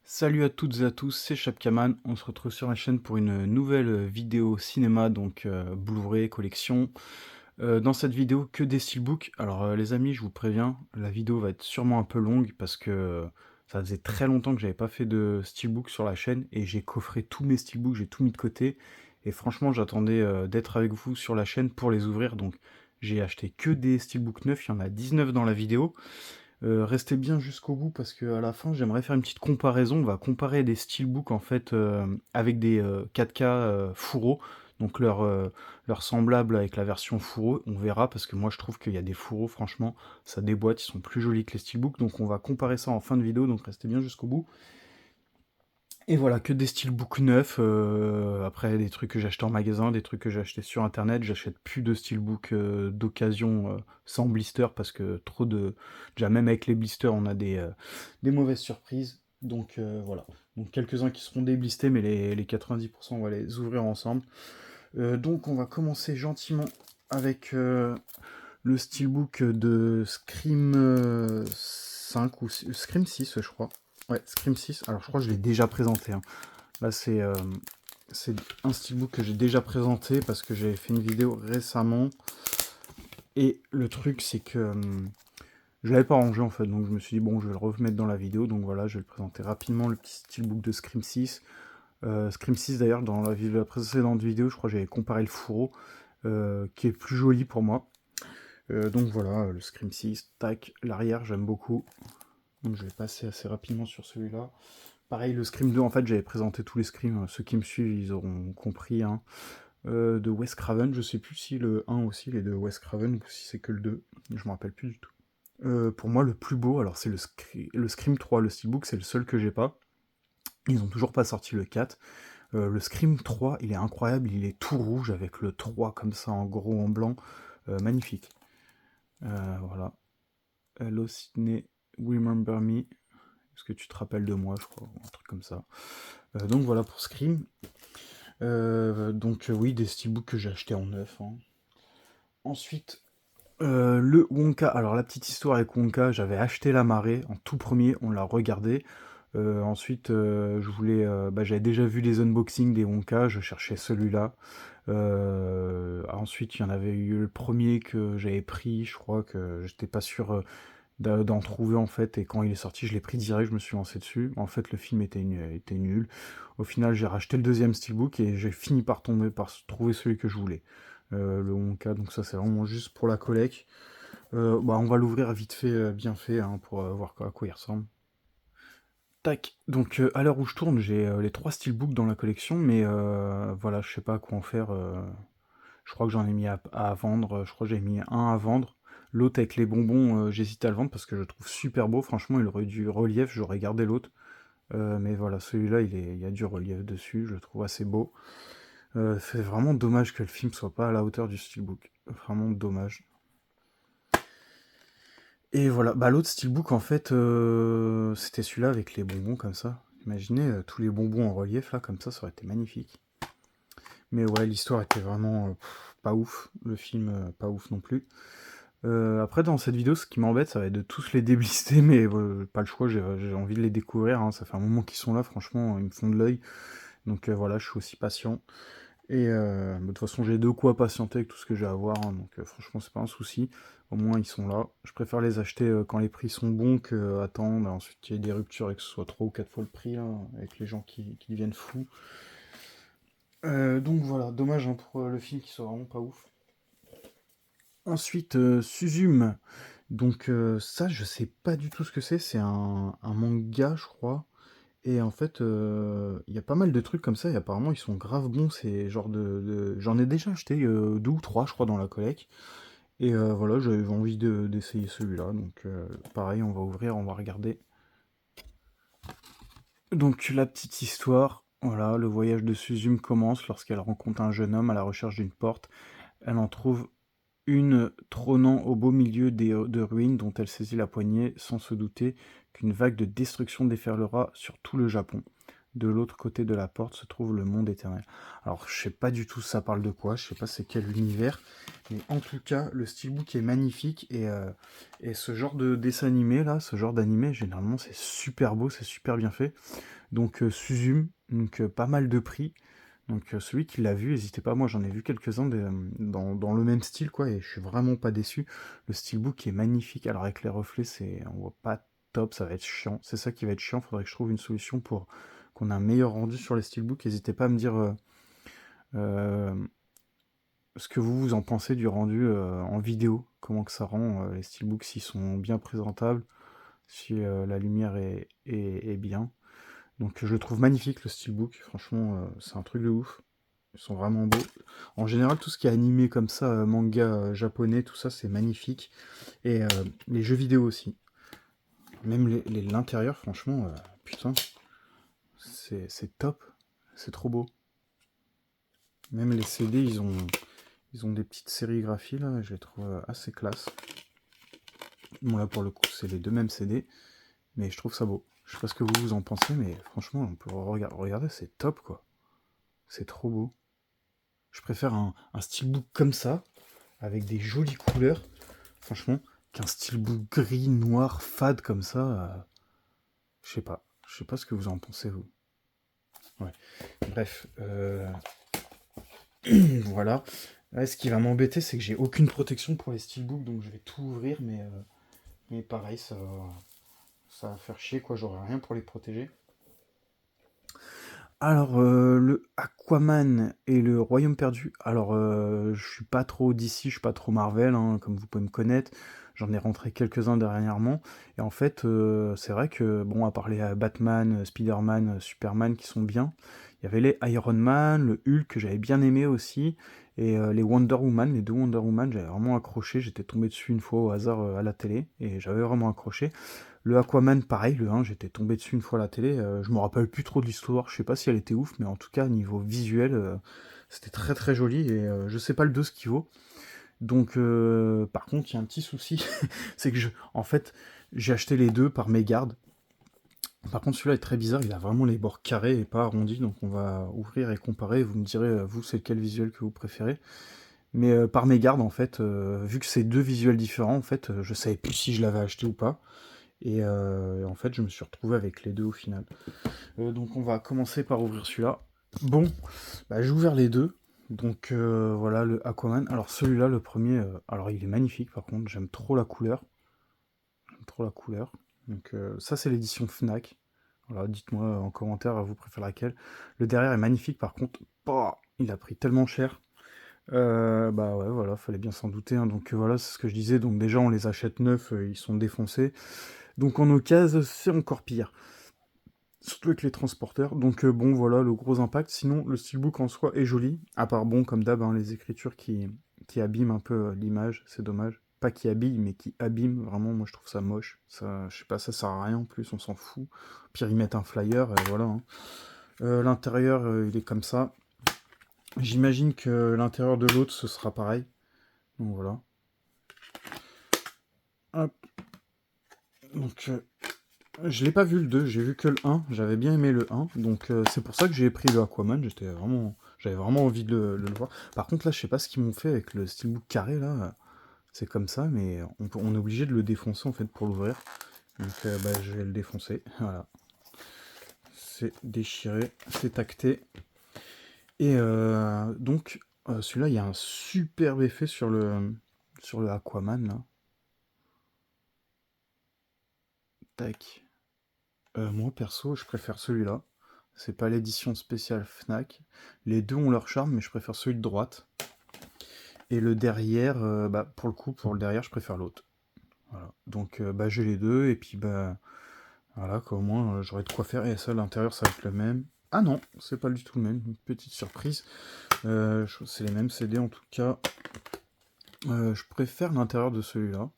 Salut à toutes et à tous, c'est Chapkaman. On se retrouve sur la chaîne pour une nouvelle vidéo cinéma, donc Blu-ray collection. Dans cette vidéo, que des steelbooks. Alors les amis, je vous préviens, la vidéo va être sûrement un peu longue parce que ça faisait très longtemps que j'avais pas fait de steelbook sur la chaîne et j'ai coffré tous mes steelbooks, j'ai tout mis de côté. Et franchement, j'attendais d'être avec vous sur la chaîne pour les ouvrir. Donc j'ai acheté que des steelbooks neufs, il y en a 19 dans la vidéo. Restez bien jusqu'au bout parce qu'à la fin j'aimerais faire une petite comparaison. On va comparer des steelbooks en fait avec des 4K fourreaux, donc leur semblable avec la version fourreau. On verra parce que moi je trouve qu'il y a des fourreaux, franchement, ça déboîte, ils sont plus jolis que les steelbooks. Donc on va comparer ça en fin de vidéo, donc restez bien jusqu'au bout. Et voilà, que des steelbooks neufs, après des trucs que j'ai achetés en magasin, des trucs que j'ai achetés sur internet, j'achète plus de steelbooks d'occasion sans blister parce que trop de... Déjà même avec les blisters on a des mauvaises surprises, donc voilà. Donc quelques-uns qui seront déblistés mais les 90% on va les ouvrir ensemble. Donc on va commencer gentiment avec le steelbook de Scream 5 ou Scream 6 je crois. Ouais, Scream 6. Alors je crois que je l'ai déjà présenté, hein. Là c'est un steelbook que j'ai déjà présenté parce que j'avais fait une vidéo récemment. Et le truc c'est que je l'avais pas rangé en fait, donc je me suis dit bon je vais le remettre dans la vidéo, donc voilà je vais le présenter rapidement le petit steelbook de Scream 6. Scream 6 d'ailleurs dans la précédente vidéo je crois que j'avais comparé le fourreau qui est plus joli pour moi. Donc voilà, le Scream 6, tac, l'arrière j'aime beaucoup. Donc je vais passer assez rapidement sur celui-là. Pareil, le Scream 2, en fait j'avais présenté tous les Screams, ceux qui me suivent ils auront compris, hein. De Wes Craven, je sais plus si le 1 aussi il est de Wes Craven ou si c'est que le 2, je me rappelle plus du tout. Pour moi le plus beau, alors c'est le Scream 3, le steelbook c'est le seul que j'ai pas. Ils ont toujours pas sorti le 4. Le Scream 3 il est incroyable, il est tout rouge avec le 3 comme ça en gros en blanc, magnifique. Voilà. Hello Sydney, Remember Me. Est-ce que tu te rappelles de moi, je crois, un truc comme ça. Donc voilà pour Scream. Donc oui, des steelbooks que j'ai acheté en neuf, hein. Ensuite, le Wonka. Alors la petite histoire avec Wonka, j'avais acheté La Marée en tout premier, on l'a regardé. Ensuite, j'avais déjà vu les unboxings des Wonka, je cherchais celui-là. Ensuite, il y en avait eu le premier que j'avais pris, je crois que j'étais pas sûr d'en trouver en fait, et quand il est sorti je l'ai pris direct, je me suis lancé dessus. En fait le film était nul. Au final j'ai racheté le deuxième steelbook et j'ai fini par trouver celui que je voulais. Le Wonka, donc ça c'est vraiment juste pour la collecte. On va l'ouvrir vite fait, bien fait, hein, pour voir à quoi il ressemble. Tac, donc à l'heure où je tourne j'ai les trois steelbooks dans la collection, mais voilà, je sais pas à quoi en faire. Je crois que j'en ai mis à vendre, je crois que j'ai mis un à vendre. L'autre avec les bonbons, j'hésite à le vendre parce que je le trouve super beau. Franchement, il aurait du relief, j'aurais gardé l'autre. Mais voilà, celui-là, il y a du relief dessus, je le trouve assez beau. C'est vraiment dommage que le film soit pas à la hauteur du steelbook. Vraiment dommage. Et voilà, bah l'autre steelbook, en fait, c'était celui-là avec les bonbons comme ça. Imaginez tous les bonbons en relief là, comme ça aurait été magnifique. Mais ouais, l'histoire était vraiment pas ouf. Le film, pas ouf non plus. Après, dans cette vidéo, ce qui m'embête, ça va être de tous les déblister, mais pas le choix, j'ai envie de les découvrir, hein. Ça fait un moment qu'ils sont là, franchement, ils me font de l'œil. Donc voilà, je suis aussi patient. Et de toute façon, j'ai de quoi patienter avec tout ce que j'ai à voir, hein, donc franchement, c'est pas un souci. Au moins, ils sont là. Je préfère les acheter quand les prix sont bons que attendre ensuite qu'il y ait des ruptures et que ce soit 3 ou 4 fois le prix, là, avec les gens qui deviennent fous. Donc voilà, dommage, hein, pour le film qui soit vraiment pas ouf. Ensuite, Suzume. Donc ça, je sais pas du tout ce que c'est un manga, je crois. Et en fait, il y a pas mal de trucs comme ça, et apparemment ils sont grave bons, ces genres J'en ai déjà acheté deux ou trois, je crois, dans la collecte. Et voilà, j'avais envie d'essayer celui-là, donc pareil, on va ouvrir, on va regarder. Donc la petite histoire, voilà, le voyage de Suzume commence lorsqu'elle rencontre un jeune homme à la recherche d'une porte. Elle en trouve une trônant au beau milieu de ruines dont elle saisit la poignée, sans se douter qu'une vague de destruction déferlera sur tout le Japon. De l'autre côté de la porte se trouve le monde éternel. Alors, je sais pas du tout ça parle de quoi, je sais pas c'est quel univers, mais en tout cas, le steelbook est magnifique et ce genre de dessin animé là, ce genre d'animé, généralement c'est super beau, c'est super bien fait. Donc, Suzume, donc pas mal de prix. Donc, celui qui l'a vu, n'hésitez pas, moi j'en ai vu quelques-uns dans le même style quoi, et je suis vraiment pas déçu. Le steelbook est magnifique, alors avec les reflets, on voit pas top, ça va être chiant. C'est ça qui va être chiant, faudrait que je trouve une solution pour qu'on ait un meilleur rendu sur les steelbooks. N'hésitez pas à me dire euh, ce que vous en pensez du rendu en vidéo, comment que ça rend les steelbooks, s'ils sont bien présentables, si la lumière est bien. Donc je le trouve magnifique le steelbook, franchement c'est un truc de ouf. Ils sont vraiment beaux. En général, tout ce qui est animé comme ça, manga japonais, tout ça, c'est magnifique. Et les jeux vidéo aussi. Même l'intérieur, franchement, putain, c'est top. C'est trop beau. Même les CD, ils ont des petites sérigraphies, là, je les trouve assez classe. Bon, là, pour le coup, c'est les deux mêmes CD, mais je trouve ça beau. Je sais pas ce que vous en pensez, mais franchement, on peut regarder, c'est top, quoi. C'est trop beau. Je préfère un steelbook comme ça, avec des jolies couleurs, franchement, qu'un steelbook gris, noir, fade comme ça. Je sais pas. Je sais pas ce que vous en pensez, vous. Ouais. Bref. Voilà. Là, ce qui va m'embêter, c'est que j'ai aucune protection pour les steelbooks, donc je vais tout ouvrir, mais pareil, ça va faire chier, quoi. J'aurai rien pour les protéger. Alors, le Aquaman et le Royaume perdu. Alors, je suis pas trop d'ici, je suis pas trop Marvel, hein, comme vous pouvez me connaître. J'en ai rentré quelques-uns dernièrement. Et en fait, c'est vrai que, bon, à part les Batman, Spider-Man, Superman qui sont bien, il y avait les Iron Man, le Hulk que j'avais bien aimé aussi, et les Wonder Woman, les deux Wonder Woman, j'avais vraiment accroché. J'étais tombé dessus une fois au hasard à la télé, et j'avais vraiment accroché. Le Aquaman, pareil, le 1, j'étais tombé dessus une fois à la télé. Je me rappelle plus trop de l'histoire, je sais pas si elle était ouf, mais en tout cas, niveau visuel, c'était très très joli et je sais pas le 2 ce qu'il vaut. Donc, par contre, il y a un petit souci, c'est que en fait, j'ai acheté les deux par mégarde. Par contre, celui-là est très bizarre, il a vraiment les bords carrés et pas arrondis, donc on va ouvrir et comparer. Vous me direz, vous, c'est lequel visuel que vous préférez. Mais par mégarde, en fait, vu que c'est deux visuels différents, en fait, je savais plus si je l'avais acheté ou pas. Et en fait, je me suis retrouvé avec les deux au final. Donc on va commencer par ouvrir celui-là. Bon, bah, j'ai ouvert les deux. Donc voilà le Aquaman. Alors celui-là, le premier, alors il est magnifique par contre, j'aime trop la couleur. J'aime trop la couleur. Donc ça c'est l'édition Fnac. Voilà, dites-moi en commentaire, vous préférez laquelle. Le derrière est magnifique par contre. Bah, il a pris tellement cher. Bah ouais, voilà, fallait bien s'en douter, hein. Donc voilà, c'est ce que je disais. Donc déjà on les achète neufs, ils sont défoncés. Donc en occasion, c'est encore pire. Surtout avec les transporteurs. Donc bon, voilà le gros impact. Sinon, le steelbook en soi est joli. À part, bon, comme d'hab, hein, les écritures qui abîment un peu l'image. C'est dommage. Pas qui habillent, mais qui abîment. Vraiment, moi, je trouve ça moche. Ça, je sais pas, ça sert à rien en plus. On s'en fout. Au pire, ils mettent un flyer et voilà, hein. L'intérieur, il est comme ça. J'imagine que l'intérieur de l'autre, ce sera pareil. Donc voilà. Hop. Donc, je l'ai pas vu le 2, j'ai vu que le 1, j'avais bien aimé le 1, donc c'est pour ça que j'ai pris le Aquaman, j'avais vraiment envie de le voir. Par contre là, je sais pas ce qu'ils m'ont fait avec le steelbook carré là, c'est comme ça, mais on est obligé de le défoncer en fait pour l'ouvrir. Donc bah, je vais le défoncer, voilà. C'est déchiré, c'est acté. Et donc celui-là, il y a un superbe effet sur le Aquaman là. Tac. Moi, perso, je préfère celui-là. C'est pas l'édition spéciale Fnac. Les deux ont leur charme, mais je préfère celui de droite. Et le derrière, bah, pour le coup, pour le derrière, je préfère l'autre. Voilà. Donc, bah, j'ai les deux, et puis, bah, voilà, quoi, au moins, j'aurai de quoi faire. Et ça, l'intérieur, ça va être le même. Ah non, c'est pas du tout le même. Une petite surprise. C'est les mêmes CD, en tout cas. Je préfère l'intérieur de celui-là.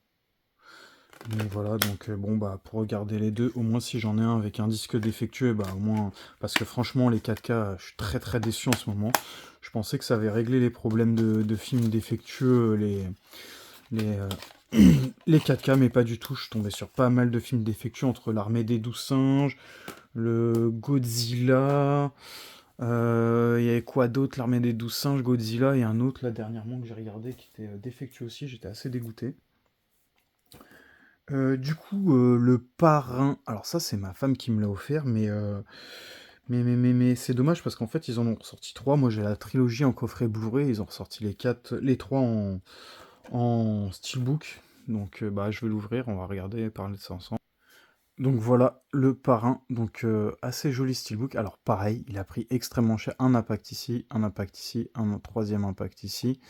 Mais voilà, donc bon, bah, pour regarder les deux, au moins si j'en ai un avec un disque défectueux, bah, au moins, parce que franchement, les 4K, je suis très très déçu en ce moment. Je pensais que ça avait réglé les problèmes de films défectueux, les, les 4K, mais pas du tout. Je suis tombé sur pas mal de films défectueux entre l'Armée des 12 singes, le Godzilla. Il y avait quoi d'autre? L'Armée des 12 singes, Godzilla et un autre là dernièrement que j'ai regardé qui était défectueux aussi. J'étais assez dégoûté. Du coup, le parrain. Alors ça, c'est ma femme qui me l'a offert, mais c'est dommage parce qu'en fait, ils en ont ressorti trois. Moi, j'ai la trilogie en coffret Blu-ray. Ils ont ressorti les trois en steelbook. Donc, bah, je vais l'ouvrir. On va regarder et parler de ça ensemble. Donc voilà, le parrain. Donc, assez joli steelbook. Alors, pareil, il a pris extrêmement cher. Un impact ici, un impact ici, un troisième impact ici.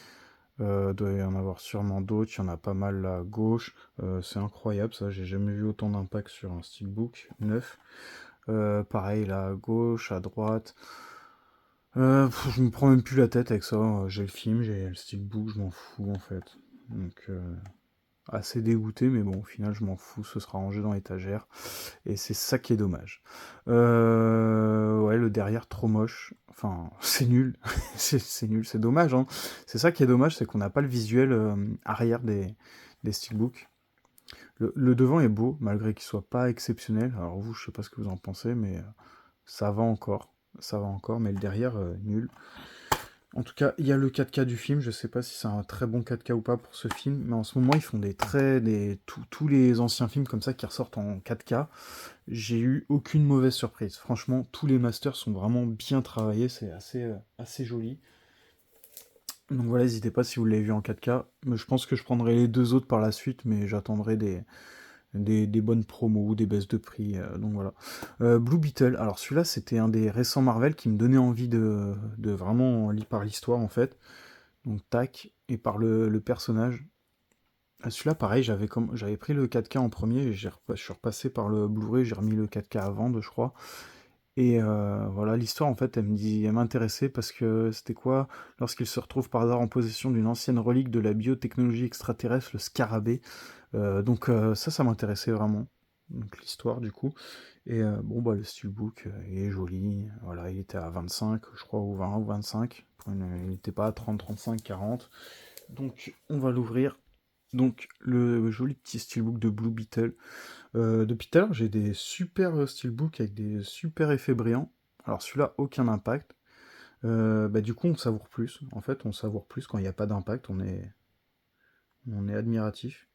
Doit y en avoir sûrement d'autres, il y en a pas mal là à gauche. C'est incroyable ça, j'ai jamais vu autant d'impact sur un steelbook neuf. Pareil là à gauche, à droite. Je me prends même plus la tête avec ça. J'ai le film, j'ai le steelbook, je m'en fous en fait. Donc assez dégoûté, mais bon au final je m'en fous, ce sera rangé dans l'étagère. Et c'est ça qui est dommage. Ouais, le derrière trop moche. Enfin, c'est nul. C'est nul, c'est dommage. Hein. C'est ça qui est dommage, c'est qu'on n'a pas le visuel arrière des steelbooks. Le devant est beau, malgré qu'il soit pas exceptionnel. Alors vous, je sais pas ce que vous en pensez, mais ça va encore. Ça va encore, mais le derrière, nul. En tout cas, il y a le 4K du film. Je sais pas si c'est un très bon 4K ou pas pour ce film, mais en ce moment, ils font tous les anciens films comme ça qui ressortent en 4K. J'ai eu aucune mauvaise surprise. Franchement, tous les masters sont vraiment bien travaillés, c'est assez joli. Donc voilà, n'hésitez pas si vous l'avez vu en 4K. Mais je pense que je prendrai les deux autres par la suite, mais j'attendrai des bonnes promos, des baisses de prix. Donc voilà. Blue Beetle, alors celui-là c'était un des récents Marvel qui me donnait envie de vraiment lire par l'histoire en fait. Donc tac, et par le personnage. Celui-là pareil, j'avais pris le 4K en premier, et je suis repassé par le Blu-ray, j'ai remis le 4K à vendre je crois. Et voilà, l'histoire, en fait, elle m'intéressait parce que c'était quoi? Lorsqu'il se retrouve par hasard en possession d'une ancienne relique de la biotechnologie extraterrestre, le scarabée. Donc ça m'intéressait vraiment. Donc l'histoire, du coup. Et bon, bah, le steelbook, il est joli. Voilà, il était à 25, je crois, ou 20 ou 25. Il n'était pas à 30, 35, 40. Donc on va l'ouvrir. Donc le joli petit steelbook de Blue Beetle. Depuis tout à l'heure, j'ai des super steelbooks avec des super effets brillants. Alors celui-là, aucun impact. Bah, du coup, on savoure plus. En fait, on savoure plus quand il n'y a pas d'impact. On est admiratif.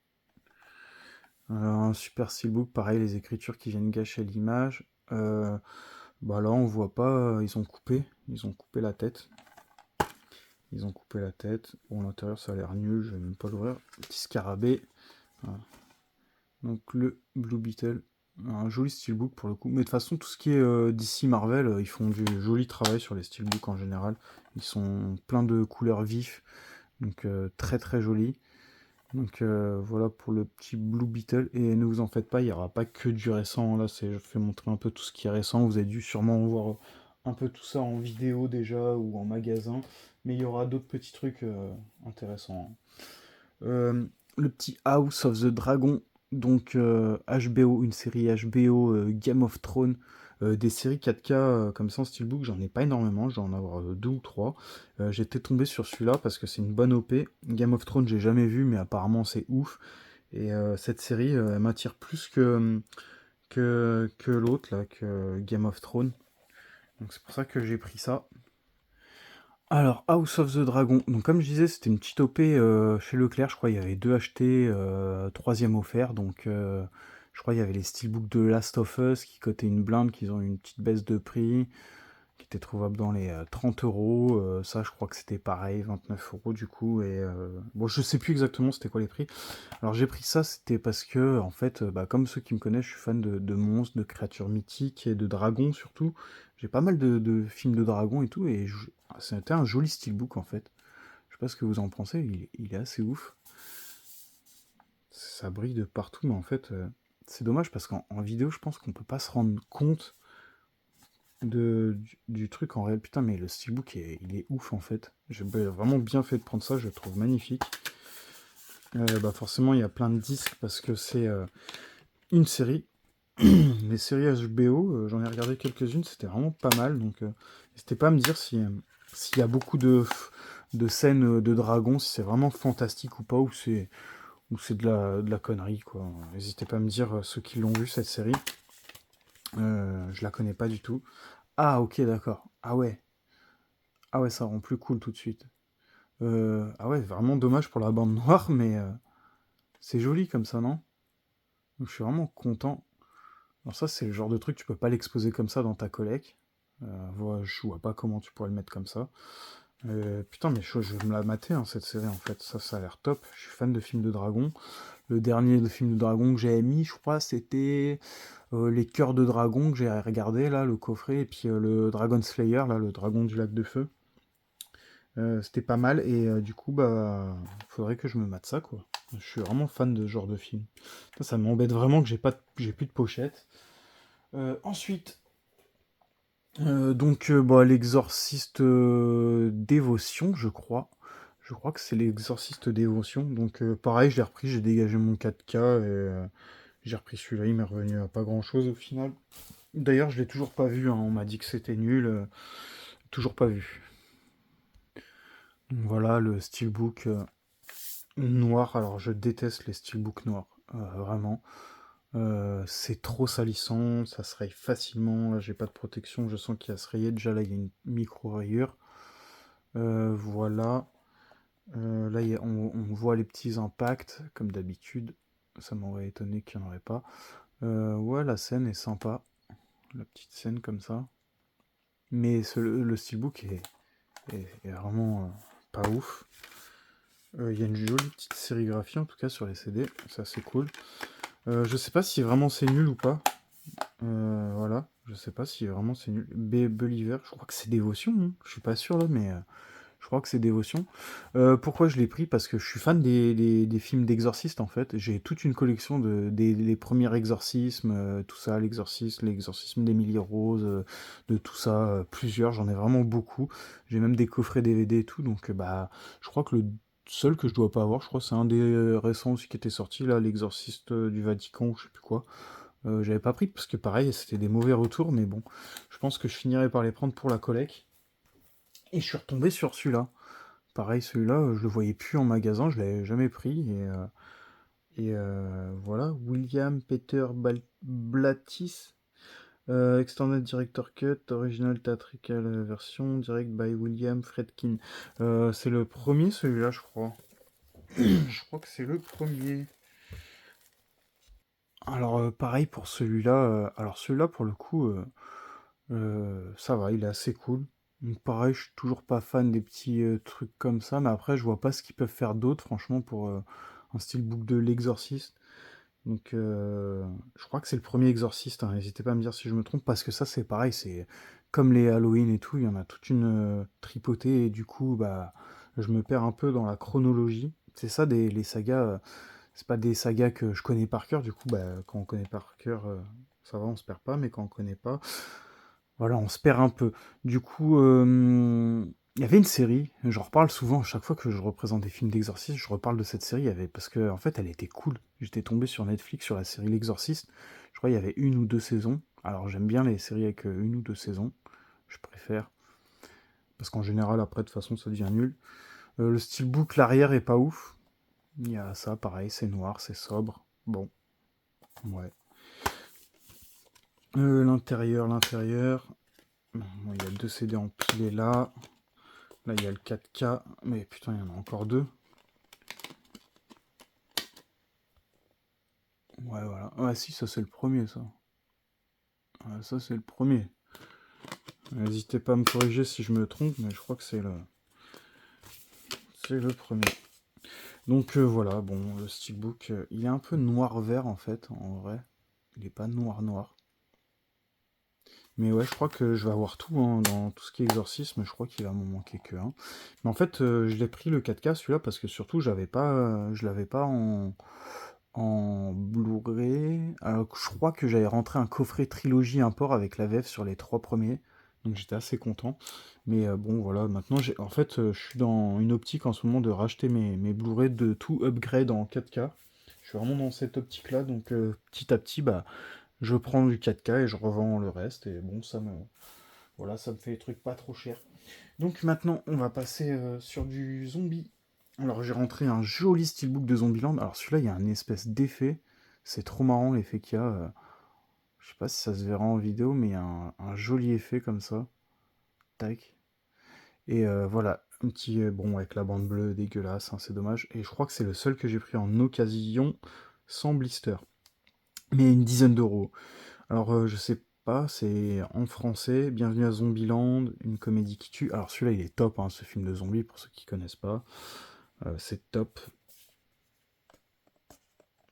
Un super steelbook, pareil, les écritures qui viennent gâcher l'image. Bah là, on voit pas. Ils ont coupé la tête. Ils ont coupé la tête. Bon, l'intérieur, ça a l'air nul. Je vais même pas l'ouvrir. Petit scarabée. Voilà. Donc le Blue Beetle, un joli steelbook pour le coup. Mais de toute façon, tout ce qui est DC Marvel, ils font du joli travail sur les steelbooks en général. Ils sont pleins de couleurs vives, donc très très jolis. Donc voilà pour le petit Blue Beetle. Et ne vous en faites pas, il n'y aura pas que du récent. Là, je fais montrer un peu tout ce qui est récent. Vous avez dû sûrement voir un peu tout ça en vidéo déjà ou en magasin. Mais il y aura d'autres petits trucs intéressants. Le petit House of the Dragon, donc HBO, une série HBO Game of Thrones, des séries 4K comme ça en steelbook, j'en ai pas énormément, je dois en avoir deux ou trois. J'étais tombé sur celui-là parce que c'est une bonne OP. Game of Thrones, j'ai jamais vu, mais apparemment c'est ouf. Et cette série, elle m'attire plus que l'autre, là, que Game of Thrones. Donc c'est pour ça que j'ai pris ça. Alors, House of the Dragon. Donc, comme je disais, c'était une petite OP chez Leclerc. Je crois qu'il y avait deux achetés, troisième offert. Donc, je crois qu'il y avait les steelbooks de Last of Us qui cotaient une blinde, qui ont eu une petite baisse de prix, qui était trouvable dans les 30 euros. Ça, je crois que c'était pareil, 29 euros du coup. Et bon, je sais plus exactement c'était quoi les prix. Alors, j'ai pris ça, c'était parce que, en fait, bah, comme ceux qui me connaissent, je suis fan de monstres, de créatures mythiques et de dragons surtout. J'ai pas mal de films de dragons et tout, et c'était un joli steelbook en fait. Je sais pas ce que vous en pensez, il est assez ouf. Ça brille de partout, mais en fait, c'est dommage parce qu'en vidéo, je pense qu'on peut pas se rendre compte du truc en réel. Putain, mais le steelbook, il est ouf en fait. J'ai vraiment bien fait de prendre ça, je le trouve magnifique. Bah forcément, il y a plein de disques parce que c'est une série. Les séries HBO, j'en ai regardé quelques-unes, c'était vraiment pas mal. Donc, n'hésitez pas à me dire s'il y a beaucoup de scènes de dragons, si c'est vraiment fantastique ou pas, ou c'est de la connerie, quoi. N'hésitez pas à me dire ceux qui l'ont vu, cette série. Je la connais pas du tout. Ah, ok, d'accord. Ah ouais. Ah ouais, ça rend plus cool tout de suite. Ah ouais, vraiment dommage pour la bande noire, mais c'est joli comme ça, non? Donc, je suis vraiment content. Alors ça, c'est le genre de truc, tu peux pas l'exposer comme ça dans ta collecte. Je vois pas comment tu pourrais le mettre comme ça. Putain, mais je vais me la mater, hein, cette série, en fait. Ça a l'air top. Je suis fan de films de dragons. Le dernier de film de dragon que j'avais mis, je crois, c'était les cœurs de dragon que j'ai regardé, là, le coffret, et puis le Dragon Slayer, là, le dragon du lac de feu. C'était pas mal, et du coup, bah, faudrait que je me mate ça, quoi. Je suis vraiment fan de ce genre de film. Ça m'embête vraiment que j'ai plus de pochette. Ensuite, bah, l'exorciste dévotion, je crois. Je crois que c'est l'exorciste dévotion. Donc pareil, je l'ai repris, j'ai dégagé mon 4K et j'ai repris celui-là, il m'est revenu à pas grand-chose au final. D'ailleurs, je l'ai toujours pas vu, hein, on m'a dit que c'était nul, toujours pas vu. Donc voilà, le steelbook noir. Alors je déteste les steelbooks noirs, vraiment. C'est trop salissant, ça se raye facilement. Là, j'ai pas de protection, je sens qu'il va se rayer. Déjà, là, il y a une micro-rayure. Voilà. Là, on voit les petits impacts, comme d'habitude. Ça m'aurait étonné qu'il n'y en aurait pas. Ouais, la scène est sympa. La petite scène comme ça. Mais le steelbook est vraiment pas ouf. Il y a une jolie petite sérigraphie, en tout cas, sur les CD. Ça, c'est cool. Je sais pas si vraiment c'est nul ou pas. Voilà, je sais pas si vraiment c'est nul. Believer, je crois que c'est Dévotion, hein. Je suis pas sûr là, mais je crois que c'est Dévotion. Pourquoi je l'ai pris? Parce que je suis fan des films d'exorcistes en fait. J'ai toute une collection des premiers exorcismes, tout ça, l'exorcisme d'Emily Rose, de tout ça, plusieurs, j'en ai vraiment beaucoup. J'ai même des coffrets DVD et tout, donc bah, je crois que le seul que je dois pas avoir, je crois que c'est un des récents aussi qui était sorti, là, l'exorciste du Vatican, ou je sais plus quoi. J'avais pas pris parce que pareil, c'était des mauvais retours, mais bon, je pense que je finirai par les prendre pour la collecte. Et je suis retombé sur celui-là. Pareil, celui-là, je le voyais plus en magasin, je l'avais jamais pris. Voilà, William Peter Blattis, Extended Director Cut, Original Theatrical Version, Direct by William Friedkin. C'est le premier, celui-là, je crois. Je crois que c'est le premier. Alors, pareil pour celui-là. Alors, celui-là, pour le coup, ça va, il est assez cool. Donc pareil, je suis toujours pas fan des petits trucs comme ça, mais après, je vois pas ce qu'ils peuvent faire d'autre, franchement, pour un steelbook de l'Exorciste. Donc, je crois que c'est le premier Exorciste, hein. N'hésitez pas à me dire si je me trompe, parce que ça, c'est pareil, c'est comme les Halloween et tout, il y en a toute une tripotée, et du coup, bah, je me perds un peu dans la chronologie. C'est ça, les sagas, c'est pas des sagas que je connais par cœur, du coup, bah, quand on connaît par cœur, ça va, on se perd pas, mais quand on connaît pas, voilà, on se perd un peu. Du coup, il y avait une série, j'en reparle souvent, à chaque fois que je représente des films d'exorcisme, je reparle de cette série, parce que en fait, elle était cool. J'étais tombé sur Netflix sur la série L'Exorciste. Je crois qu'il y avait une ou deux saisons. Alors j'aime bien les séries avec une ou deux saisons. Je préfère. Parce qu'en général, après, de toute façon, ça devient nul. Le steelbook, l'arrière est pas ouf. Il y a ça, pareil, c'est noir, c'est sobre. Bon, ouais. L'intérieur. Bon, il y a deux CD empilés là. Là, il y a le 4K. Mais putain, il y en a encore deux. Ouais, voilà. Ouais, si, ça, c'est le premier, ça. Ouais, ça, c'est le premier. N'hésitez pas à me corriger si je me trompe, mais je crois que c'est le premier. Donc, voilà, bon, le steelbook, il est un peu noir-vert, en fait, en vrai. Il est pas noir-noir. Mais ouais, je crois que je vais avoir tout, hein, dans tout ce qui est exorcisme. Je crois qu'il va m'en manquer que un. Mais en fait, je l'ai pris le 4K, celui-là, parce que surtout, je l'avais pas en Blu-ray. Alors que je crois que j'avais rentré un coffret trilogie import avec la VF sur les trois premiers. Donc j'étais assez content. Mais bon, voilà, maintenant, en fait, je suis dans une optique en ce moment de racheter mes Blu-ray, de tout upgrade en 4K. Je suis vraiment dans cette optique-là. Donc petit à petit, bah, je prends du 4K et je revends le reste. Et bon, Voilà, ça me fait des trucs pas trop chers. Donc maintenant, on va passer sur du zombie. Alors j'ai rentré un joli steelbook de Zombieland. Alors celui-là, il y a un espèce d'effet. C'est trop marrant l'effet qu'il y a. Je sais pas si ça se verra en vidéo, mais il y a un joli effet comme ça. Tac. Et voilà, un petit bon avec la bande bleue dégueulasse, hein, c'est dommage. Et je crois que c'est le seul que j'ai pris en occasion sans blister. Mais une dizaine d'euros. Alors je sais pas, c'est en français. Bienvenue à Zombieland, une comédie qui tue. Alors celui-là il est top, hein, ce film de zombies pour ceux qui connaissent pas. C'est top.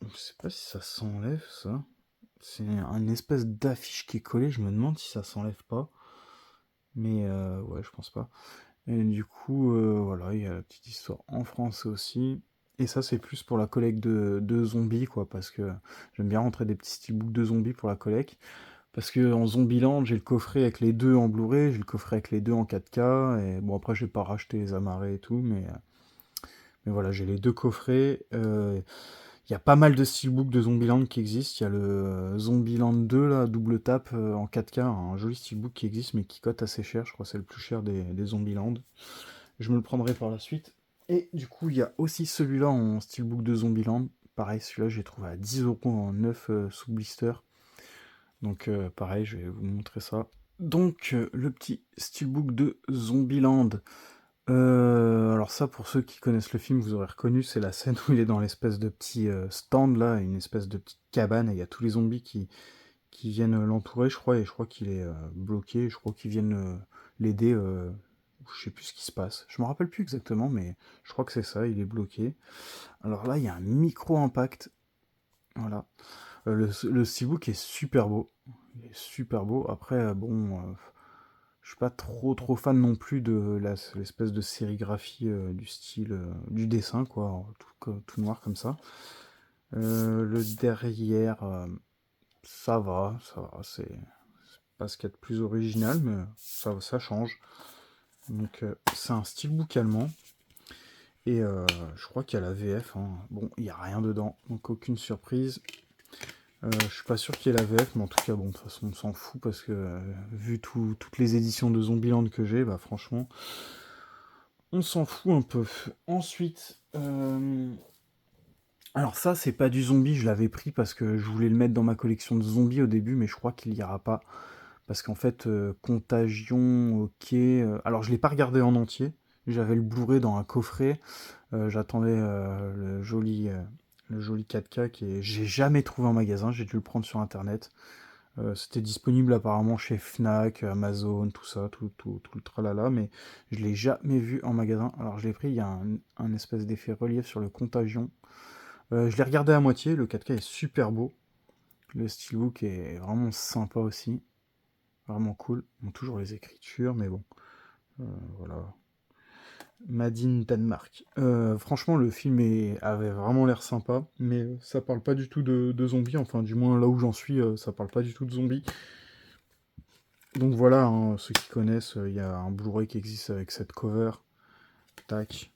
Je sais pas si ça s'enlève ça. C'est un espèce d'affiche qui est collée, je me demande si ça s'enlève pas. Mais ouais, je pense pas. Et du coup, voilà, il y a la petite histoire en français aussi. Et ça, c'est plus pour la collecte de zombies, quoi, parce que j'aime bien rentrer des petits steelbooks de zombies pour la collecte. Parce que en Zombieland, j'ai le coffret avec les deux en Blu-ray, j'ai le coffret avec les deux en 4K, et bon, après, je vais pas racheter les amarrés et tout, mais voilà, j'ai les deux coffrets. Il y a pas mal de steelbooks de Zombieland qui existent. Il y a le Zombieland 2, là, double tap en 4K, un joli steelbook qui existe, mais qui cote assez cher. Je crois que c'est le plus cher des Zombieland. Je me le prendrai par la suite. Et du coup, il y a aussi celui-là en steelbook de Zombieland. Pareil, celui-là, j'ai trouvé à 10€ en 9 sous blister. Donc, pareil, je vais vous montrer ça. Donc, le petit steelbook de Zombieland. Alors ça, pour ceux qui connaissent le film, vous aurez reconnu, c'est la scène où il est dans l'espèce de petit stand là, une espèce de petite cabane, et il y a tous les zombies qui viennent l'entourer, je crois, et je crois qu'il est bloqué, je crois qu'ils viennent l'aider, je sais plus ce qui se passe. Je me rappelle plus exactement, mais je crois que c'est ça, il est bloqué. Alors là, il y a un micro-impact, voilà. Le steelbook est super beau, il est super beau. Après, bon, je suis pas trop fan non plus de l'espèce de sérigraphie du style du dessin, quoi, tout noir comme ça. Le derrière, ça va, c'est pas ce qu'il y a de plus original, mais ça change. Donc c'est un steelbook allemand. Et je crois qu'il y a la VF, hein. Bon, il n'y a rien dedans, donc aucune surprise. Je suis pas sûr qu'il y ait la VF, mais en tout cas, bon, de toute façon, on s'en fout parce que vu toutes les éditions de Zombieland que j'ai, bah franchement, on s'en fout un peu. Ensuite, alors ça, c'est pas du zombie, je l'avais pris parce que je voulais le mettre dans ma collection de zombies au début, mais je crois qu'il y aura pas. Parce qu'en fait, Contagion, ok. Alors, je l'ai pas regardé en entier. J'avais le Blu-ray dans un coffret. J'attendais le joli 4K j'ai jamais trouvé en magasin. J'ai dû le prendre sur internet. C'était disponible apparemment chez Fnac, Amazon, tout ça, tout le tralala, mais je l'ai jamais vu en magasin. Alors je l'ai pris, il y a un espèce d'effet relief sur le Contagion. Je l'ai regardé à moitié, le 4K est super beau. Le steelbook est vraiment sympa aussi. Vraiment cool. Bon, toujours les écritures, mais bon. Voilà. Made in Danemark. Franchement, le film avait vraiment l'air sympa, mais ça parle pas du tout de zombies. Enfin, du moins là où j'en suis, ça parle pas du tout de zombies. Donc voilà, hein, ceux qui connaissent, il y a un Blu-ray qui existe avec cette cover. Tac.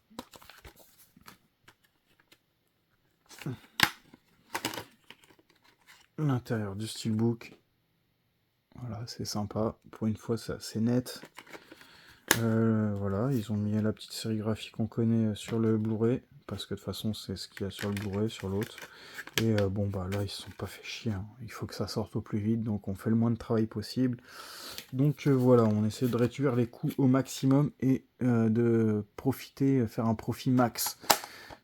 L'intérieur du steelbook. Voilà, c'est sympa. Pour une fois, c'est assez net. Voilà, ils ont mis la petite sérigraphie qu'on connaît sur le Blu-ray, parce que de toute façon, c'est ce qu'il y a sur le Blu-ray, sur l'autre. Et bon, bah là, ils se sont pas fait chier, hein. Il faut que ça sorte au plus vite, donc on fait le moins de travail possible. Donc voilà, on essaie de réduire les coûts au maximum et de profiter, faire un profit max.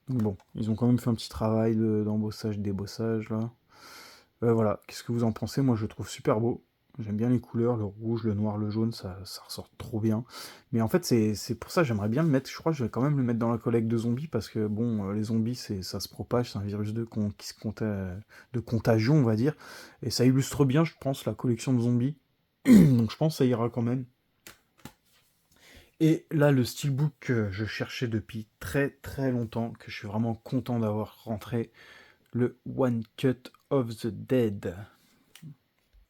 Donc bon, ils ont quand même fait un petit travail d'embossage, débossage, là. Voilà, qu'est-ce que vous en pensez? Moi, je le trouve super beau. J'aime bien les couleurs, le rouge, le noir, le jaune, ça ressort trop bien. Mais en fait, c'est pour ça que j'aimerais bien le mettre. Je crois que je vais quand même le mettre dans la collecte de zombies parce que, bon, les zombies, ça se propage, c'est un virus qui se de contagion, on va dire. Et ça illustre bien, je pense, la collection de zombies. Donc je pense que ça ira quand même. Et là, le steelbook que je cherchais depuis très longtemps, que je suis vraiment content d'avoir rentré, le One Cut of the Dead.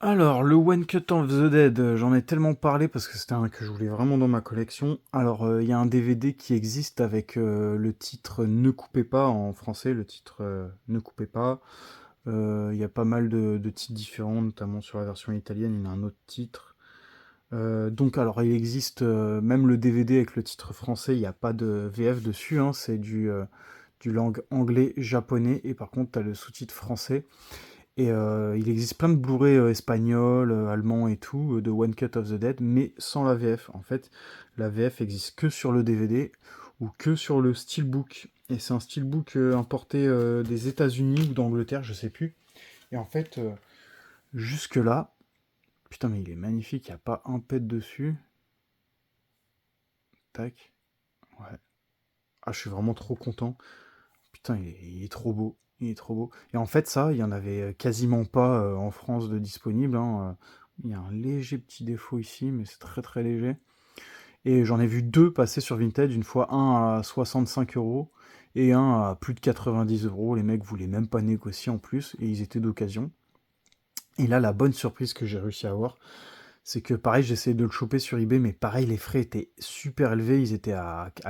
Alors, le One Cut of the Dead, j'en ai tellement parlé parce que c'était un que je voulais vraiment dans ma collection. Alors, il y a un DVD qui existe avec le titre Ne coupez pas en français, le titre Ne coupez pas. Il y a pas mal de titres différents, notamment sur la version italienne, il y a un autre titre. Donc alors il existe, même le DVD avec le titre français, il y a pas de VF dessus, hein, c'est du langue anglais-japonais et par contre tu as le sous-titre français et il existe plein de Blu-ray, espagnols, allemands et tout, de One Cut of the Dead, mais sans la VF. En fait, la VF existe que sur le DVD ou que sur le steelbook et c'est un steelbook, importé, des États-Unis ou d'Angleterre, je sais plus et en fait, jusque-là putain mais il est magnifique, il y a pas un pet dessus. Tac, ouais. Ah, je suis vraiment trop content. Putain, il est trop beau. Il est trop beau. Et en fait, ça, il y en avait quasiment pas en France de disponible, hein. Il y a un léger petit défaut ici, mais c'est très très léger. Et j'en ai vu deux passer sur Vinted, une fois un à 65 euros et un à plus de 90 euros. Les mecs voulaient même pas négocier en plus, et ils étaient d'occasion. Et là, la bonne surprise que j'ai réussi à avoir, c'est que pareil, j'essayais de le choper sur eBay, mais pareil, les frais étaient super élevés. Ils étaient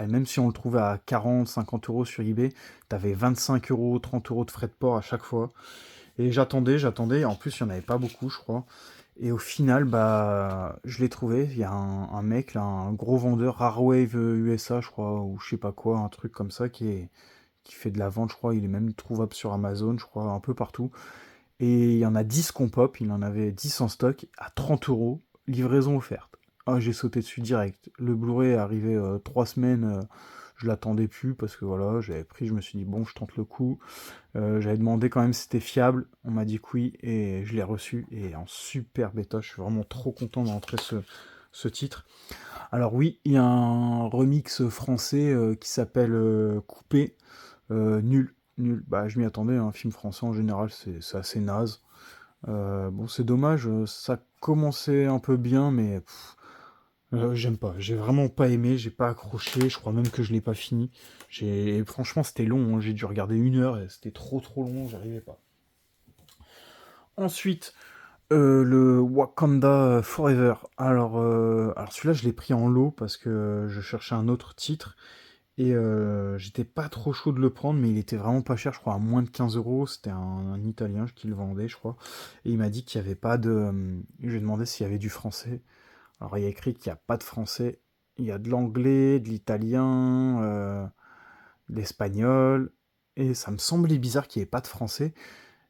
même si on le trouvait à 40, 50 euros sur eBay, t'avais 25 euros, 30 euros de frais de port à chaque fois. Et j'attendais, et en plus, il n'y en avait pas beaucoup, je crois. Et au final, bah, je l'ai trouvé. Il y a un mec, là, un gros vendeur, Rarewave USA, je crois, ou je sais pas quoi, un truc comme ça, qui fait de la vente, je crois. Il est même trouvable sur Amazon, je crois, un peu partout. Et il y en a 10 qu'on pop, il en avait 10 en stock, à 30 euros, livraison offerte. Ah, j'ai sauté dessus direct. Le Blu-ray est arrivé 3 semaines, je l'attendais plus parce que voilà, j'avais pris, je me suis dit bon, je tente le coup. J'avais demandé quand même si c'était fiable, on m'a dit que oui, et je l'ai reçu, et en super bêta, je suis vraiment trop content d'entrer ce titre. Alors oui, il y a un remix français qui s'appelle Coupé, nul, nul. Bah, je m'y attendais, un film français en général, c'est assez naze. Bon, c'est dommage, ça commençait un peu bien, mais j'aime pas. J'ai vraiment pas aimé, j'ai pas accroché, je crois même que je l'ai pas fini. Franchement, c'était long, hein, j'ai dû regarder 1 heure et c'était trop trop long, j'arrivais pas. Ensuite, le Wakanda Forever. Alors celui-là, je l'ai pris en lot parce que je cherchais un autre titre. Et j'étais pas trop chaud de le prendre, mais il était vraiment pas cher, je crois, à moins de 15 euros. C'était un Italien qui le vendait, je crois. Et il m'a dit qu'il y avait pas de. Je lui ai demandé s'il y avait du français. Alors il y a écrit qu'il n'y a pas de français. Il y a de l'anglais, de l'italien, de l'espagnol. Et ça me semblait bizarre qu'il n'y ait pas de français.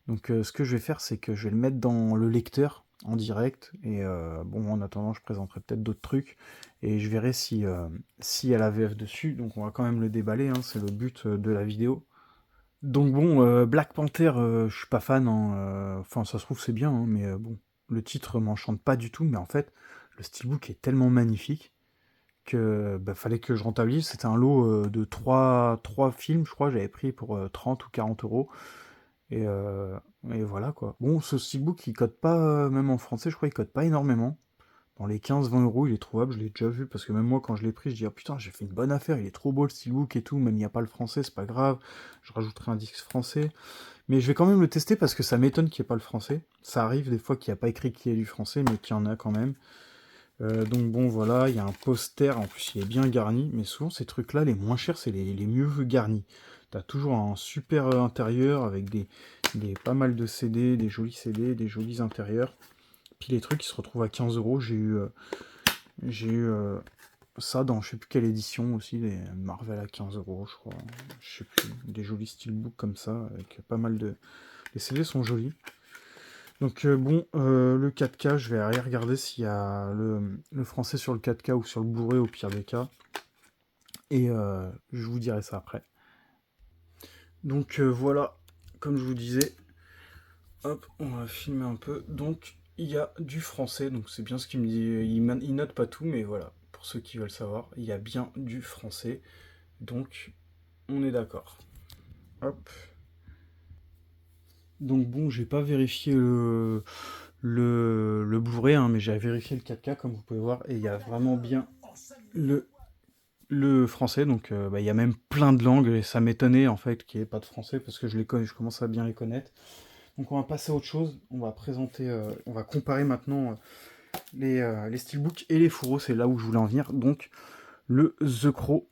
Donc ce que je vais faire, c'est que je vais le mettre dans le lecteur en direct. Et bon, en attendant, je présenterai peut-être d'autres trucs. Et je verrai s'il y a la VF dessus. Donc on va quand même le déballer, hein, c'est le but de la vidéo. Donc bon, Black Panther, je suis pas fan, hein, enfin ça se trouve c'est bien, hein, mais bon, le titre m'enchante pas du tout. Mais en fait, le steelbook est tellement magnifique que bah, fallait que je rentabilise. C'était un lot de trois films, je crois, j'avais pris pour 30 ou 40 euros. Et, euh, et voilà quoi. Bon, ce steelbook il code pas, même en français, je crois qu'il code pas énormément. Dans les 15-20 euros, il est trouvable, je l'ai déjà vu, parce que même moi quand je l'ai pris, je dis ah putain, j'ai fait une bonne affaire, il est trop beau le steelbook et tout, même il n'y a pas le français, c'est pas grave, je rajouterai un disque français. Mais je vais quand même le tester parce que ça m'étonne qu'il n'y ait pas le français. Ça arrive des fois qu'il n'y a pas écrit qu'il y ait du français, mais qu'il y en a quand même. Donc bon voilà, il y a un poster, en plus il est bien garni, mais souvent ces trucs-là, les moins chers, c'est les mieux garnis. T'as toujours un super intérieur avec pas mal de CD, des jolis CD, des jolis intérieurs. Puis les trucs qui se retrouvent à 15 euros, j'ai eu ça dans je sais plus quelle édition aussi, des Marvel à 15 euros, je crois. Je sais plus, des jolis steelbooks comme ça, avec pas mal de. Les CD sont jolis. Donc bon, le 4K, je vais aller regarder s'il y a le français sur le 4K ou sur le Blu-ray au pire des cas. Et je vous dirai ça après. Donc voilà, comme je vous disais, hop, on va filmer un peu. Donc il y a du français, donc c'est bien ce qu'il me dit. Il note pas tout, mais voilà, pour ceux qui veulent savoir, il y a bien du français. Donc on est d'accord. Hop. Donc bon, j'ai pas vérifié le Blu-ray, hein, mais j'ai vérifié le 4K comme vous pouvez voir, et il y a vraiment bien le, le français, donc bah, il y a même plein de langues, et ça m'étonnait en fait qu'il n'y ait pas de français, parce que je les connais, je commence à bien les connaître. Donc on va passer à autre chose, on va présenter, on va comparer maintenant les steelbooks et les fourreaux, c'est là où je voulais en venir. Donc le The Crow.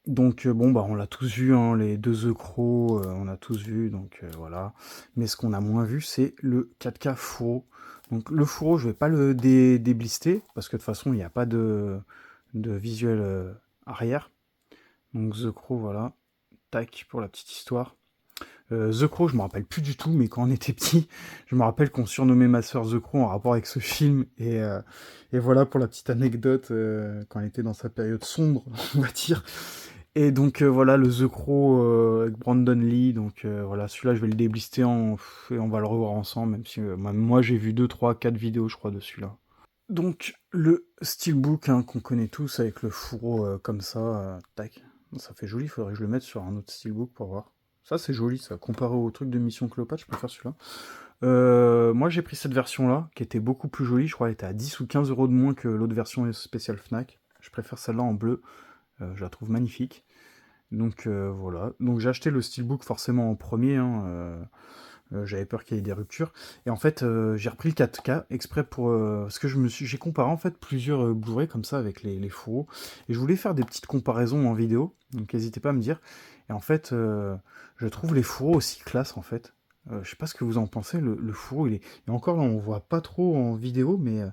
Donc bon bah on l'a tous vu, hein, les deux The Crow, on a tous vu, donc voilà. Mais ce qu'on a moins vu, c'est le 4K fourreau. Donc le fourreau, je vais pas le déblister, parce que de toute façon, il n'y a pas de visuel arrière. Donc The Crow, voilà. Tac, pour la petite histoire. The Crow, je me rappelle plus du tout, mais quand on était petit, je me rappelle qu'on surnommait ma sœur The Crow en rapport avec ce film. Et voilà pour la petite anecdote, quand elle était dans sa période sombre, on va dire. Et donc voilà, le The Crow avec Brandon Lee. Donc voilà, celui-là, je vais le déblister et on va le revoir ensemble, même si moi j'ai vu 2, 3, 4 vidéos, je crois, de celui-là. Donc le steelbook hein, qu'on connaît tous avec le fourreau comme ça, tac. Ça fait joli, faudrait que je le mette sur un autre steelbook pour voir. Ça c'est joli ça, comparé au truc de Mission Cléopâtre, je préfère celui-là. Moi j'ai pris cette version-là, qui était beaucoup plus jolie, je crois qu'elle était à 10 ou 15 euros de moins que l'autre version spéciale Fnac. Je préfère celle-là en bleu, je la trouve magnifique. Donc voilà, donc j'ai acheté le steelbook forcément en premier, hein, j'avais peur qu'il y ait des ruptures. Et en fait, j'ai repris le 4K exprès pour... parce que j'ai comparé en fait plusieurs Blu-ray comme ça avec les fourreaux. Et je voulais faire des petites comparaisons en vidéo, donc n'hésitez pas à me dire. Et en fait, je trouve les fourreaux aussi classe en fait. Je sais pas ce que vous en pensez, le fourreau il est... Et encore là, on voit pas trop en vidéo, mais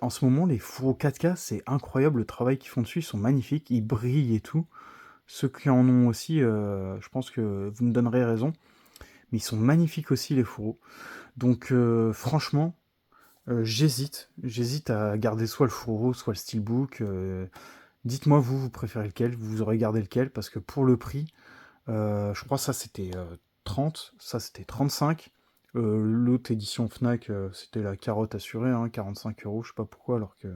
en ce moment, les fourreaux 4K, c'est incroyable le travail qu'ils font dessus, ils sont magnifiques, ils brillent et tout. Ceux qui en ont aussi, je pense que vous me donnerez raison. Mais ils sont magnifiques aussi les fourreaux. Donc franchement, j'hésite à garder soit le fourreau, soit le steelbook. Dites-moi vous préférez lequel, vous aurez gardé lequel, parce que pour le prix, je crois ça c'était 30, ça c'était 35. L'autre édition Fnac, c'était la carotte assurée, hein, 45 euros, je sais pas pourquoi, alors que...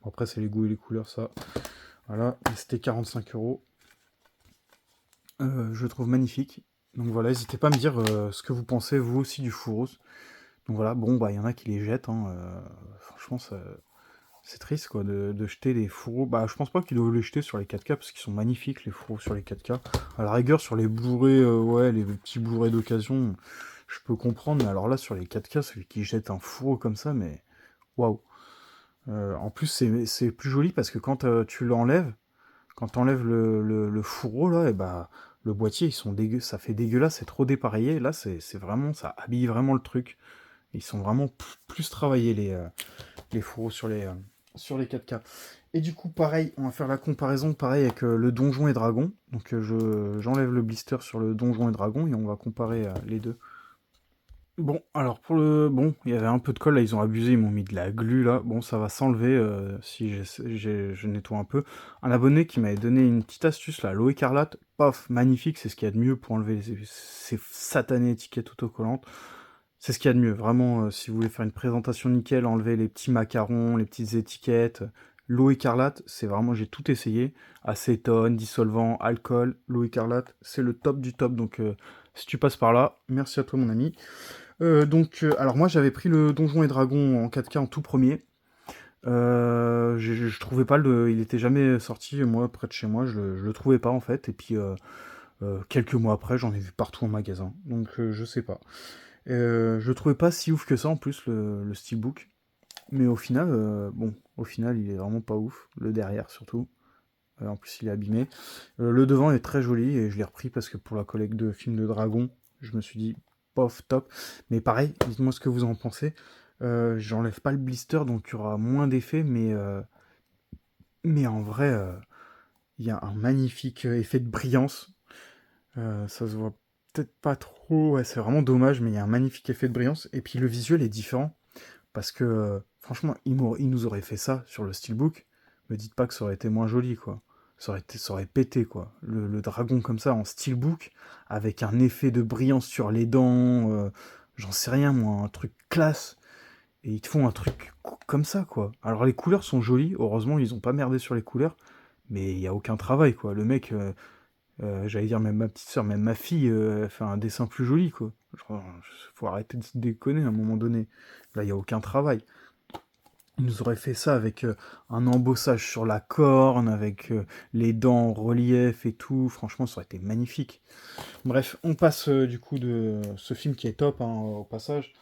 Bon, après c'est les goûts et les couleurs ça. Voilà, et c'était 45 euros. Je le trouve magnifique. Donc voilà, n'hésitez pas à me dire ce que vous pensez vous aussi du fourreau. Donc voilà, bon bah il y en a qui les jettent, hein, franchement c'est triste quoi de jeter les fourreaux. Bah je pense pas qu'ils doivent les jeter sur les 4K parce qu'ils sont magnifiques les fourreaux sur les 4K. À la rigueur sur les Blu-ray, ouais les petits Blu-ray d'occasion, je peux comprendre, mais alors là sur les 4K, celui qui jette un fourreau comme ça, mais waouh. En plus c'est plus joli parce que quand tu l'enlèves, quand t'enlèves le fourreau là, et bah le boîtier ils sont dégueux, ça fait dégueulasse, c'est trop dépareillé. Là c'est vraiment, ça habille vraiment le truc. Ils sont vraiment plus travaillés les fourreaux sur les 4K. Et du coup, pareil, on va faire la comparaison pareil avec le Donjon et Dragon. Donc j'enlève le blister sur le Donjon et Dragon et on va comparer les deux. Bon, alors pour le... Bon, il y avait un peu de colle, là, ils ont abusé, ils m'ont mis de la glu, là. Bon, ça va s'enlever si je nettoie un peu. Un abonné qui m'avait donné une petite astuce, là, l'eau écarlate, paf, magnifique, c'est ce qu'il y a de mieux pour enlever ces satanées étiquettes autocollantes. C'est ce qu'il y a de mieux, vraiment, si vous voulez faire une présentation nickel, enlever les petits macarons, les petites étiquettes. L'eau écarlate, c'est vraiment, j'ai tout essayé. Acétone, dissolvant, alcool, l'eau écarlate, c'est le top du top. Donc, si tu passes par là, merci à toi, mon ami. Alors moi, j'avais pris le Donjon et Dragon en 4K en tout premier. Je trouvais pas il était jamais sorti, moi, près de chez moi, je le trouvais pas, en fait. Et puis, quelques mois après, j'en ai vu partout en magasin. Donc, je sais pas. Je le trouvais pas si ouf que ça en plus le steelbook. Mais au final, bon, au final il est vraiment pas ouf. Le derrière surtout. En plus il est abîmé. Le devant est très joli et je l'ai repris parce que pour la collecte de films de dragon, je me suis dit pof top. Mais pareil, dites-moi ce que vous en pensez. J'enlève pas le blister donc il y aura moins d'effet, mais en vrai, il y a un magnifique effet de brillance. Ça se voit peut-être pas trop, ouais, c'est vraiment dommage, mais il y a un magnifique effet de brillance. Et puis le visuel est différent, parce que franchement, il nous aurait fait ça sur le steelbook. Me dites pas que ça aurait été moins joli, quoi. Ça aurait pété, quoi. Le dragon comme ça en steelbook, avec un effet de brillance sur les dents, j'en sais rien, moi, un truc classe. Et ils te font un truc comme ça, quoi. Alors les couleurs sont jolies, heureusement, ils ont pas merdé sur les couleurs, mais il y a aucun travail, quoi. Le mec, j'allais dire même ma petite soeur, même ma fille, elle fait un dessin plus joli, quoi. Genre, faut arrêter de se déconner à un moment donné. Là, il n'y a aucun travail. Ils nous auraient fait ça avec un embossage sur la corne, avec les dents en relief et tout. Franchement, ça aurait été magnifique. Bref, on passe du coup de ce film qui est top, hein, au passage.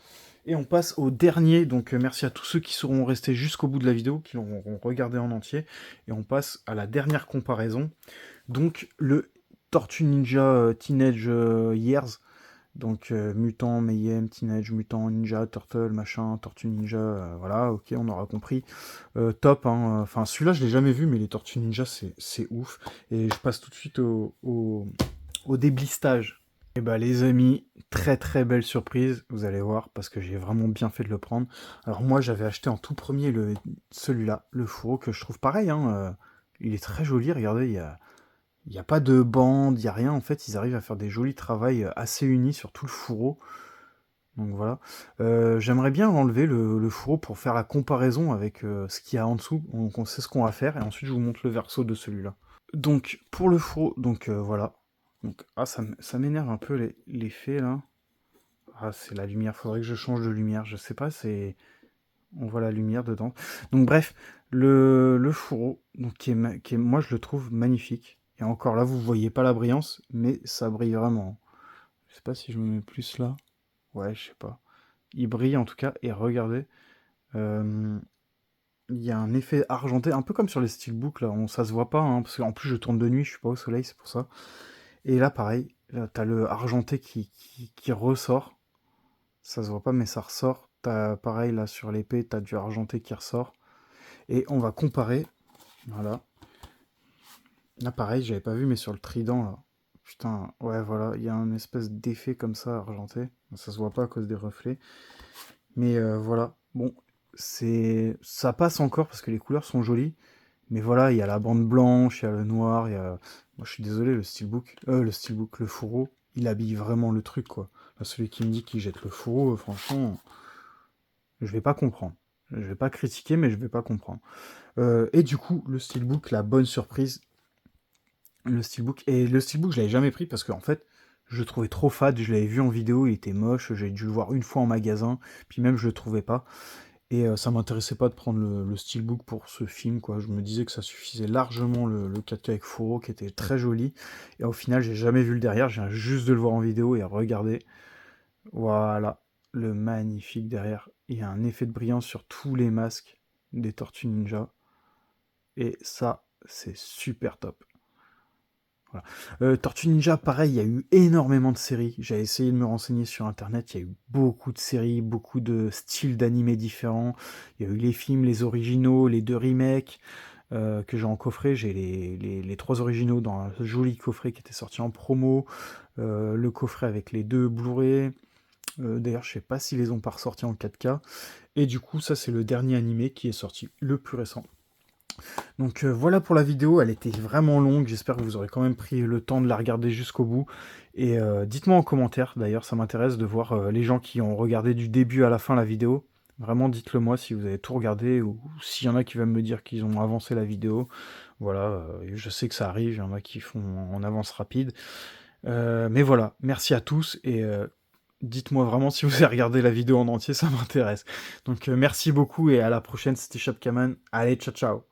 Et on passe au dernier. Donc, merci à tous ceux qui seront restés jusqu'au bout de la vidéo, qui l'auront regardé en entier. Et on passe à la dernière comparaison. Donc, le Tortue Ninja Teenage Years. Donc Mutant, Mayhem, Teenage Mutant Ninja, Turtle, machin, Tortue Ninja, voilà, ok, on aura compris. Top, hein, enfin celui-là je l'ai jamais vu, mais les Tortues Ninja c'est ouf. Et je passe tout de suite au déblistage. Et bah les amis, très très belle surprise, vous allez voir, parce que j'ai vraiment bien fait de le prendre. Alors moi j'avais acheté en tout premier celui-là, le fourreau, que je trouve pareil, hein, il est très joli, regardez, il y a pas de bande, il y a rien, en fait, ils arrivent à faire des jolis travails assez unis sur tout le fourreau. Donc voilà. J'aimerais bien enlever le fourreau pour faire la comparaison avec ce qu'il y a en dessous, donc on sait ce qu'on va faire, et ensuite je vous montre le verso de celui-là. Donc pour le fourreau, donc voilà. Donc, ah, ça m'énerve un peu l'effet là. Ah, c'est la lumière, faudrait que je change de lumière, je sais pas, c'est... On voit la lumière dedans. Donc bref, le fourreau, donc, moi je le trouve magnifique. Et encore là, vous voyez pas la brillance, mais ça brille vraiment. Je sais pas si je me mets plus là. Ouais, je sais pas. Il brille en tout cas, et regardez. euh, Il y a un effet argenté, un peu comme sur les steelbooks là, ça se voit pas, hein, parce qu'en plus je tourne de nuit, je suis pas au soleil, c'est pour ça. Et là pareil, là, t'as le argenté qui ressort. Ça se voit pas, mais ça ressort. T'as pareil là sur l'épée, t'as du argenté qui ressort. Et on va comparer. Voilà. Là pareil, j'avais pas vu, mais sur le trident là. Putain, ouais voilà, il y a un espèce d'effet comme ça argenté. Ça se voit pas à cause des reflets. Mais voilà. Bon, ça passe encore parce que les couleurs sont jolies. Mais voilà, il y a la bande blanche, il y a le noir, il y a... Moi je suis désolé, le fourreau, il habille vraiment le truc quoi. Là, celui qui me dit qu'il jette le fourreau, franchement, je vais pas comprendre. Je vais pas critiquer, mais je vais pas comprendre. Et du coup, le steelbook, la bonne surprise, le steelbook. Et le steelbook, je l'avais jamais pris parce qu'en fait, je le trouvais trop fade. Je l'avais vu en vidéo, il était moche. J'ai dû le voir une fois en magasin, puis même je le trouvais pas. Et ça m'intéressait pas de prendre le steelbook pour ce film, quoi. Je me disais que ça suffisait largement le 4K avec fourreau, qui était très joli. Et au final, j'ai jamais vu le derrière. Je viens juste de le voir en vidéo et regardez. Voilà, le magnifique derrière. Il y a un effet de brillance sur tous les masques des Tortues Ninja. Et ça, c'est super top. Voilà. Tortue Ninja, pareil, il y a eu énormément de séries. J'ai essayé de me renseigner sur internet, il y a eu beaucoup de séries, beaucoup de styles d'animés différents. Il y a eu les films, les originaux, les 2 remakes que j'ai en coffret. J'ai les 3 originaux dans un joli coffret qui était sorti en promo. Le coffret avec les 2 Blu-ray. D'ailleurs, je sais pas s'ils les ont pas ressortis en 4K. Et du coup, ça c'est le dernier animé qui est sorti, le plus récent. Donc voilà pour la vidéo, elle était vraiment longue, j'espère que vous aurez quand même pris le temps de la regarder jusqu'au bout. Et dites-moi en commentaire, d'ailleurs ça m'intéresse de voir les gens qui ont regardé du début à la fin la vidéo. Vraiment dites-le moi si vous avez tout regardé ou s'il y en a qui veulent me dire qu'ils ont avancé la vidéo. Voilà, je sais que ça arrive, il y en a qui font en avance rapide. Mais voilà, merci à tous et dites-moi vraiment si vous avez regardé la vidéo en entier, ça m'intéresse. Donc merci beaucoup et à la prochaine, c'était Chapkaman. Allez, ciao ciao.